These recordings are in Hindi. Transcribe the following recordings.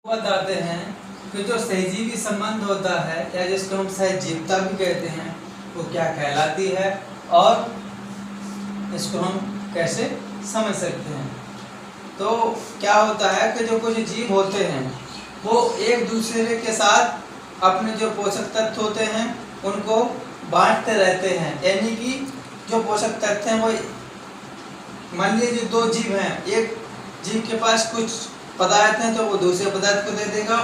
बताते हैं कि जो सहजीवी संबंध होता है या जिसको हम सहजीवता भी कहते हैं वो क्या कहलाती है और इसको हम कैसे समझ सकते हैं। तो क्या होता है कि जो कुछ जीव होते हैं वो एक दूसरे के साथ अपने जो पोषक तत्व होते हैं उनको बांटते रहते हैं, यानी कि जो पोषक तत्व हैं वो मान लीजिए दो जीव हैं, एक जीव के पास कुछ पदार्थ हैं तो वो दूसरे पदार्थ को दे देगा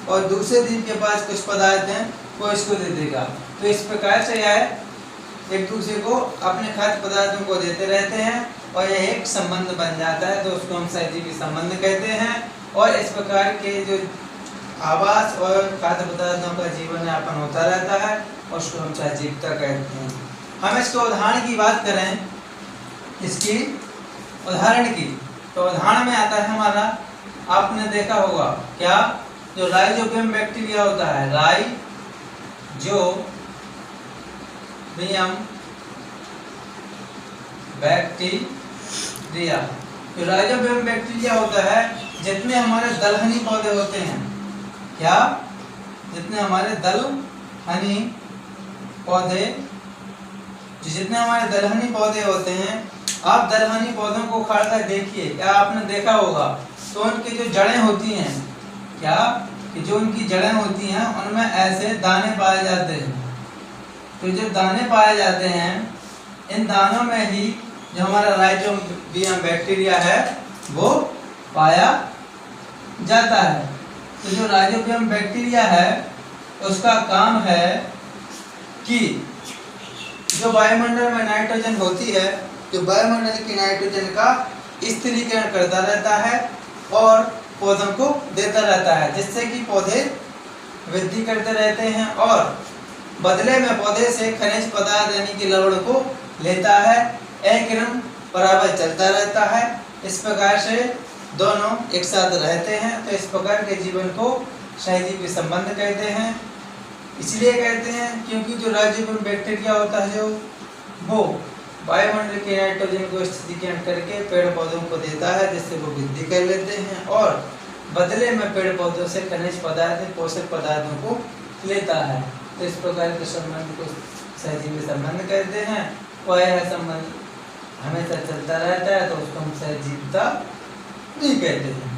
और दूसरे जीव के पास कुछ पदार्थ हैं वो इसको दे देगा। तो इस प्रकार से यह एक दूसरे को अपने खाद्य पदार्थों को देते रहते हैं और यह एक संबंध बन जाता है, तो उसको हम सहजीवी संबंध कहते हैं। और इस प्रकार के जो आवास और खाद्य पदार्थों का जीवन यापन होता रहता है और उसको हम सहजीवता कहते हैं। हम इसके उदाहरण की बात करें, इसकी उदाहरण की, तो उदाहरण में आता है हमारा, आपने देखा होगा क्या, जो राइजोबियम बैक्टीरिया होता है, राइजोबियम बैक्टीरिया, जो राइजोबियम बैक्टीरिया होता है, जितने हमारे दलहनी पौधे होते हैं, क्या, जितने हमारे दलहनी पौधे, जितने हमारे दलहनी पौधे होते हैं, आप दलहनी पौधों को उखाड़ कर देखिए, क्या आपने देखा होगा, तो उनकी जो जड़ें होती हैं, क्या, कि जो उनकी जड़ें होती हैं उनमें ऐसे दाने पाए जाते हैं। तो जो दाने पाए जाते हैं, इन दानों में ही जो हमारा राइजोबियम बैक्टीरिया है वो पाया जाता है। तो जो राइजोबियम बैक्टीरिया है उसका काम है कि जो वायुमंडल में नाइट्रोजन होती है, जो वायुमंडल की नाइट्रोजन का स्थिरीकरण करता रहता है और पौधों को देता रहता है, जिससे कि पौधे वृद्धि करते रहते हैं और बदले में पौधे से खनिज पदार्थ यानी कि लवण को लेता है। एक क्रम बराबर चलता रहता है। इस प्रकार से दोनों एक साथ रहते हैं, तो इस प्रकार के जीवन को सहजीवी संबंध कहते हैं। इसलिए कहते हैं क्योंकि जो राइजोबियम बैक्टीरिया होता है जो वो वायुमंडल के नाइट्रोजन को स्थिरीकरण करके पेड़ पौधों को देता है, जिससे वो वृद्धि कर लेते हैं और बदले में पेड़ पौधों से खनिज पदार्थ पोषक पदार्थों को लेता है। तो इस प्रकार के संबंध को सहजीवी संबंध कहते हैं और यह संबंध हमेशा चलता रहता है, तो उसको हम सहजीवता भी कहते हैं।